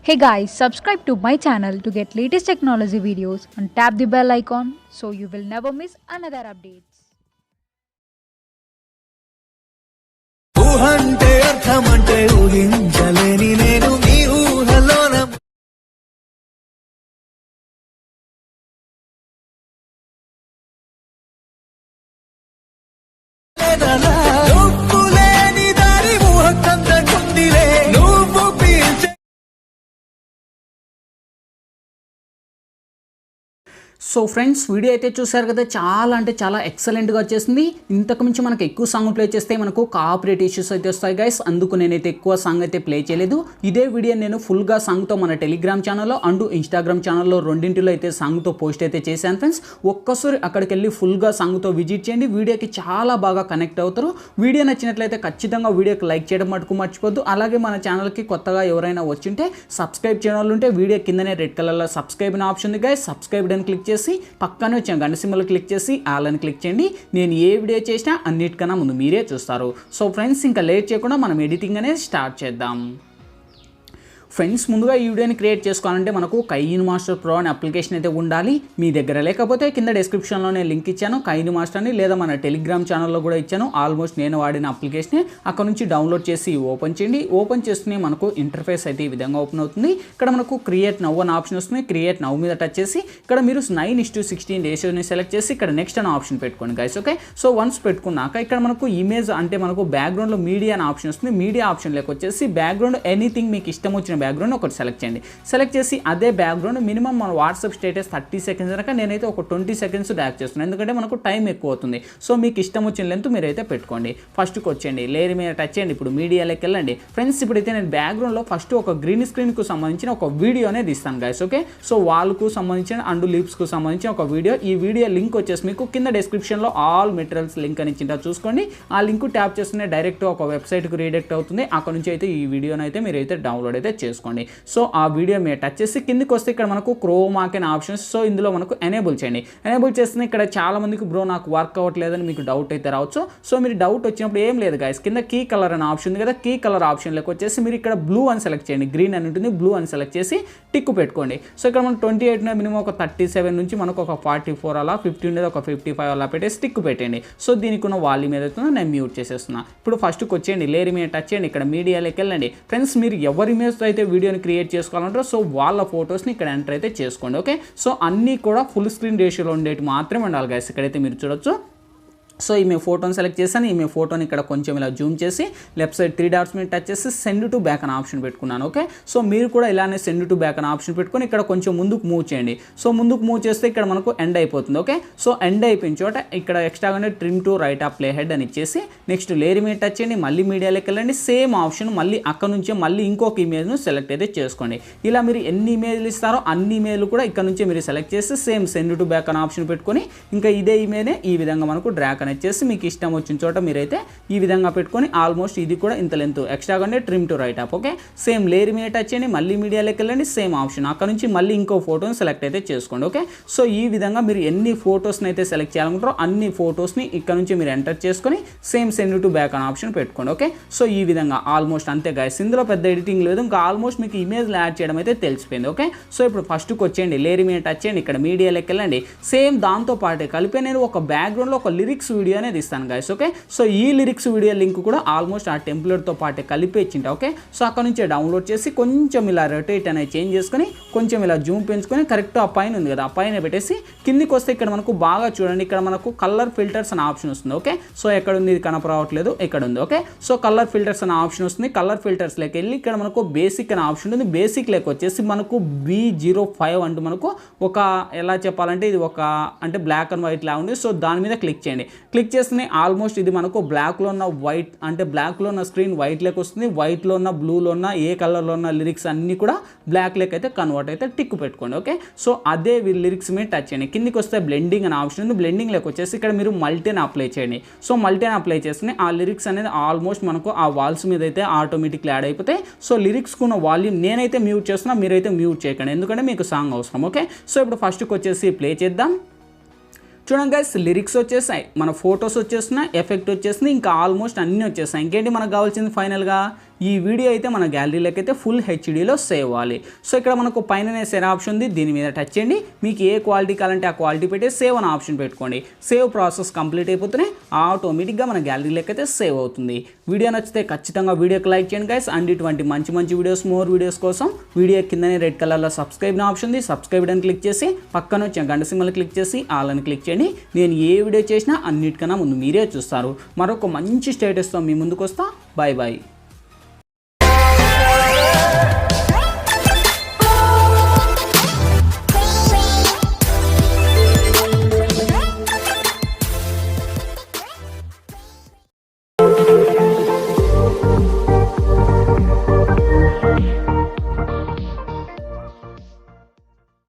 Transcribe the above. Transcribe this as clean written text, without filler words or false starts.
Hey guys, subscribe to my channel to get latest technology videos and tap the bell icon so you will never miss another updates. ఊహంటే అర్థమంటే ఊహించలేని నేను నీ ఊహలోన నువ్వు లేని దారి ఊహ కందకుందిలే నువ్వు పీల్చే సో ఫ్రెండ్స్ వీడియో అయితే చూసారు కదా, చాలా అంటే చాలా ఎక్సలెంట్గా వచ్చేసింది. ఇంతకు మించి మనకు ఎక్కువ సాంగ్ ప్లే చేస్తే మనకు కాపీరైట్ ఇష్యూస్ అయితే వస్తాయి గైస్. అందుకు నేనైతే ఎక్కువ సాంగ్ అయితే ప్లే చేయలేదు. ఇదే వీడియో నేను ఫుల్గా సాంగ్తో మన టెలిగ్రామ్ ఛానల్లో అండ్ ఇన్స్టాగ్రామ్ ఛానల్లో రెండింటిలో అయితే సాంగ్తో పోస్ట్ అయితే చేశాను ఫ్రెండ్స్. ఒక్కసారి అక్కడికి వెళ్ళి ఫుల్గా సాంగ్తో విజిట్ చేయండి. వీడియోకి చాలా బాగా కనెక్ట్ అవుతారు. వీడియో నచ్చినట్లయితే ఖచ్చితంగా వీడియోకి లైక్ చేయడం మటుకు మర్చిపోద్దు. అలాగే మన ఛానల్కి కొత్తగా ఎవరైనా వచ్చింటే సబ్స్క్రైబ్ చేయడం ఉంటే వీడియో కిందనే రెడ్ కలర్లో సబ్స్క్రైబ్ అనే ఆప్షన్ ఉంది గైస్. సబ్స్క్రైబ్ అని క్లిక్ చేసి పక్కనే వచ్చే గంట సింబల్ క్లిక్ చేసి ఆల్ అని క్లిక్ చేయండి. నేను ఏ వీడియో చేసినా అన్నిటికన్నా ముందు మీరే చూస్తారు. సో ఫ్రెండ్స్ ఇంకా లేట్ చేయకుండా మనం ఎడిటింగ్ అనేది స్టార్ట్ చేద్దాం. ఫ్రెండ్స్ ముందుగా ఈ వీడియోని క్రియేట్ చేసుకోవాలంటే మనకు కైనమాస్టర్ ప్రో అనే అప్లికేషన్ అయితే ఉండాలి. మీ దగ్గర లేకపోతే కింద డిస్క్రిప్షన్లో నేను లింక్ ఇచ్చాను కైనమాస్టర్ అని, లేదా మన టెలిగ్రామ్ ఛానల్లో కూడా ఇచ్చాను. ఆల్మోస్ట్ నేను వాడిన అప్లికేషన్ అక్కడ నుంచి డౌన్లోడ్ చేసి ఓపెన్ చేయండి. ఓపెన్ చేస్తూనే మనకు ఇంటర్ఫేస్ అయితే ఈ విధంగా ఓపెన్ అవుతుంది. ఇక్కడ మనకు క్రియేట్ నవ్ అనే ఆప్షన్ వస్తుంది. క్రియేట్ నవ్ మీద టచ్ చేసి ఇక్కడ మీరు 9:16 రేషియోని సెలెక్ట్ చేసి ఇక్కడ నెక్స్ట్ అనే ఆప్షన్ పెట్టుకోండి గైస్. ఓకే, సో వన్స్ పెట్టుకున్నాక ఇక్కడ మనకు ఇమేజ్ అంటే మనకు బ్యాక్గ్రౌండ్లో మీడియా అనే ఆప్షన్ వస్తుంది. మీడియా ఆప్షన్ లేక వచ్చేసి బ్యాక్గ్రౌండ్ ఎనీథింగ్ మీకు ఇష్టం వచ్చిన బ్యాక్గ్రౌండ్ ఒకటి సెలెక్ట్ చేయండి. సెలెక్ట్ చేసి అదే బ్యాక్గ్రౌండ్ మినిమం మన వాట్సాప్ స్టేటస్ 30 సెకండ్స్ కనుక నేనైతే ఒక 20 సెకండ్స్ డ్రాగ్ చేస్తున్నాను, ఎందుకంటే మనకు టైం ఎక్కువ అవుతుంది. సో మీకు ఇష్టం వచ్చిన లెంత్ మీరైతే పెట్టుకోండి. ఫస్ట్కి వచ్చేయండి, లేయర్ మీద టచ్ చేయండి. ఇప్పుడు మీడియాలోకి వెళ్ళండి ఫ్రెండ్స్. ఇప్పుడైతే నేను బ్యాక్గ్రౌండ్లో ఫస్ట్ ఒక గ్రీన్ స్క్రీన్కు సంబంధించిన ఒక వీడియో అనేది ఇస్తాను గైస్. ఓకే, సో వాళ్ళకు సంబంధించిన అండ్ లిప్స్కు సంబంధించిన ఒక వీడియో. ఈ వీడియో లింక్ వచ్చేసి మీకు కింద డిస్క్రిప్షన్లో ఆల్ మెటీరియల్స్ లింక్ అని ఇచ్చిందా చూసుకోండి. ఆ లింక్ ట్యాప్ చేస్తూనే డైరెక్ట్ ఒక వెబ్సైట్కి రీడైరెక్ట్ అవుతుంది. అక్కడ నుంచి అయితే ఈ వీడియోని అయితే మీరైతే డౌన్లోడ్ అయితే చేసుకోండి. సో ఆ వీడియో మీరు టచ్ చేసి కిందికి వస్తే ఇక్కడ మనకు క్రోమాక్ అనే ఆప్షన్స్, సో ఇందులో మనకు ఎనేబుల్ చేయండి. ఎనేబుల్ చేస్తే ఇక్కడ చాలా మందికి బ్రో నాకు వర్క్ అవ్వట్లేదని మీకు డౌట్ అయితే రావచ్చు. సో మీరు డౌట్ వచ్చినప్పుడు ఏం లేదు గైస్, కింద కీ కలర్ అనే ఆప్షన్ ఉంది కదా, కీ కలర్ ఆప్షన్లోకి వచ్చేసి మీరు ఇక్కడ బ్లూ అని సెలెక్ట్ చేయండి. గ్రీన్ అని ఉంటుంది, బ్లూ అని సెలెక్ట్ చేసి టిక్ పెట్టుకోండి. సో ఇక్కడ మనం 28 మినిమం ఒక 37 నుంచి మనకు ఒక 44 అలా 50 ఉండేది ఒక 55 అలా పెట్టేసి టిక్ పెట్టండి. సో దీనికి ఉన్న వాల్యూమ్ ఏదైతుందో నేను మ్యూట్ చేసేస్తున్నా. ఇప్పుడు ఫస్ట్కి వచ్చేయండి, లేయర్ మీద టచ్ చేయండి. ఇక్కడ మీడియాలోకి వెళ్ళండి ఫ్రెండ్స్. మీరు ఎవరి ఇమేజ్తో అయితే వీడియోని క్రియేట్ చేసుకోవాలంటారో సో వాళ్ళ ఫొటోస్ని ఇక్కడ ఎంటర్ అయితే చేసుకోండి. ఓకే, సో అన్నీ కూడా ఫుల్ స్క్రీన్ రేషియోలో ఉండేవి మాత్రమే ఉండాలి గైస్. ఇక్కడైతే మీరు చూడొచ్చు. సో ఈ మీ ఫోటోని సెలెక్ట్ చేశాను. ఈ మీ ఫోటోని ఇక్కడ కొంచెం ఇలా జూమ్ చేసి లెఫ్ట్ సైడ్ 3 డాట్స్ మీద టచ్ చేసి సెండ్ టు బ్యాక్ అనే ఆప్షన్ పెట్టుకున్నాను. ఓకే, సో మీరు కూడా ఇలానే సెండ్ టు బ్యాక్ అనే ఆప్షన్ పెట్టుకొని ఇక్కడ కొంచెం ముందుకు మూవ్ చేయండి. సో ముందుకు మూవ్ చేస్తే ఇక్కడ మనకు ఎండ్ అయిపోతుంది. ఓకే, సో ఎండ్ అయిపోయిన చోట ఇక్కడ ఎక్స్ట్రాగానే trim to right of playhead అని ఇచ్చేసి నెక్స్ట్ లేయర్ మీద టచ్ చేయండి. మళ్ళీ మీడియాలోకి వెళ్ళండి. సేమ్ ఆప్షన్ మళ్ళీ అక్కడ నుంచే మళ్ళీ ఇంకొక ఇమేజ్ను సెలెక్ట్ అయితే చేసుకోండి. ఇలా మీరు ఎన్ని ఇమేజ్లు ఇస్తారో అన్ని ఇమేజ్లు కూడా ఇక్కడ నుంచి మీరు సెలెక్ట్ చేసి సేమ్ సెండ్ టు బ్యాక్ అనే ఆప్షన్ పెట్టుకొని ఇంకా ఇదే ఇమేజ్నే ఈ విధంగా మనకు డ్రాగ్ అనేది చేసి మీకు ఇష్టం వచ్చిన చోట మీరైతే ఈ విధంగా పెట్టుకొని ఆల్మోస్ట్ ఇది కూడా ఇంత లెంత్ ఎక్స్ట్రాగానే trim to right up. Okay, same layer మీద టచ్ చేయండి. మళ్ళీ మీడియాలోకి వెళ్ళండి. సేమ్ ఆప్షన్ అక్కడ నుంచి మళ్ళీ ఇంకో ఫోటోని సెలెక్ట్ అయితే చేసుకోండి. ఓకే, సో ఈ విధంగా మీరు ఎన్ని ఫొటోస్ని అయితే సెలెక్ట్ చేయాలనుకుంటారో అన్ని ఫొటోస్ని ఇక్కడ నుంచి మీరు ఎంటర్ చేసుకొని సేమ్ సెండ్ టు బ్యాక్ అనే ఆప్షన్ పెట్టుకోండి. ఓకే, సో ఈ విధంగా ఆల్మోస్ట్ అంతే గైస్. ఇందులో పెద్ద ఎడిటింగ్ లేదు, ఇంకా ఆల్మోస్ట్ మీకు ఇమేజ్లు యాడ్ చేయడం అయితే తెలిసిపోయింది. ఓకే, సో ఇప్పుడు ఫస్ట్కి వచ్చేయండి, లేయర్ మీద టచ్ చేయండి. ఇక్కడ మీడియాలోకి వెళ్ళండి. సేమ్ దాంతో పాటే కలిపి నేను ఒక బ్యాక్గ్రౌండ్లో ఒక లిరిక్స్ వీడియో అనేది ఇస్తాను గైస్. ఓకే, సో ఈ లిరిక్స్ వీడియో లింక్ కూడా ఆల్మోస్ట్ ఆ టెంప్లెట్తో పాటే కలిపి ఇచ్చింట. ఓకే, సో అక్కడ నుంచే డౌన్లోడ్ చేసి కొంచెం ఇలా రొటేట్ అనేది చేంజ్ చేసుకొని కొంచెం ఇలా జూమ్ పెంచుకొని కరెక్ట్ ఆ పైన ఉంది కదా ఆ పైన పెట్టేసి కిందికి వస్తే ఇక్కడ మనకు బాగా చూడండి, ఇక్కడ మనకు కలర్ ఫిల్టర్స్ అనే ఆప్షన్ వస్తుంది. ఓకే, సో ఎక్కడ ఉంది ఇది కనపరావట్లేదు, ఇక్కడ ఉంది. ఓకే, సో కలర్ ఫిల్టర్స్ అనే ఆప్షన్ వస్తుంది. కలర్ ఫిల్టర్స్ లేక వెళ్ళి ఇక్కడ మనకు బేసిక్ అనే ఆప్షన్ ఉంది. బేసిక్ లేక వచ్చేసి మనకు B05 అంటూ మనకు ఒక ఎలా చెప్పాలంటే ఇది ఒక అంటే బ్లాక్ అండ్ వైట్ లా ఉంది. సో దాని మీద క్లిక్ చేయండి. క్లిక్ చేస్తేనే ఆల్మోస్ట్ ఇది మనకు బ్లాక్లో ఉన్న వైట్ అంటే బ్లాక్లో ఉన్న స్క్రీన్ వైట్ లెక్క వస్తుంది. వైట్లో ఉన్న బ్లూలో ఉన్న ఏ కలర్లో ఉన్న లిరిక్స్ అన్నీ కూడా బ్లాక్ లెక్క అయితే కన్వర్ట్ అయితే టిక్ పెట్టుకోండి. ఓకే, సో అదే లిరిక్స్ మీద టచ్ చేయండి. కిందికి వస్తే బ్లెండింగ్ అనే ఆప్షన్ ఉంది. బ్లెండింగ్ లెక్క వచ్చేసి ఇక్కడ మీరు మల్టీని అప్లై చేయండి. సో మల్టీని అప్లై చేస్తే ఆ లిరిక్స్ అనేది ఆల్మోస్ట్ మనకు ఆ వాల్స్ మీద అయితే ఆటోమేటిక్లీ యాడ్ అయిపోతాయి. సో లిరిక్స్కు ఉన్న వాల్యూమ్ నేనైతే మ్యూట్ చేస్తున్నా, మీరైతే మ్యూట్ చేయకండి, ఎందుకంటే మీకు సాంగ్ అవసరం. ఓకే, సో ఇప్పుడు ఫస్ట్కి వచ్చేసి ప్లే చేద్దాం. చూడండి గైస్, లిరిక్స్ వచ్చేసాయి, మన ఫొటోస్ వచ్చేస్తున్నాయి, ఎఫెక్ట్ వచ్చేసింది, ఇంకా ఆల్మోస్ట్ అన్నీ వచ్చేసాయి. ఇంకేంటి మనకు కావాల్సింది ఫైనల్గా ఈ వీడియో అయితే మన గ్యాలరీలోకి అయితే ఫుల్ హెచ్డీలో సేవ్ అవ్వాలి. సో ఇక్కడ మనకు పైన సేవ్ ఆప్షన్ ఉంది, దీని మీద టచ్ చేయండి. మీకు ఏ క్వాలిటీ కావాలంటే ఆ క్వాలిటీ పెట్టి సేవ్ అనే ఆప్షన్ పెట్టుకోండి. సేవ్ ప్రాసెస్ కంప్లీట్ అయిపోతేనే ఆటోమేటిక్గా మన గ్యాలరీలోకి అయితే సేవ్ అవుతుంది. వీడియో నచ్చితే ఖచ్చితంగా వీడియోకి లైక్ చేయండి గైస్. అండ్ ఇటువంటి మంచి వీడియోస్, మోర్ వీడియోస్ కోసం వీడియో కిందనే రెడ్ కలర్లో సబ్స్క్రైబ్ ఆప్షన్ ఉంది, సబ్స్క్రైబ్ అని క్లిక్ చేసి పక్కన వచ్చే గంట సింబల్ క్లిక్ చేసి ఆల్ అని క్లిక్ చేయండి. నేను ఏ వీడియో చేసినా అన్నిటికన్నా ముందు మీరే చూస్తారు. మరొక మంచి స్టేటస్తో మీ ముందుకు వస్తా. Bye bye.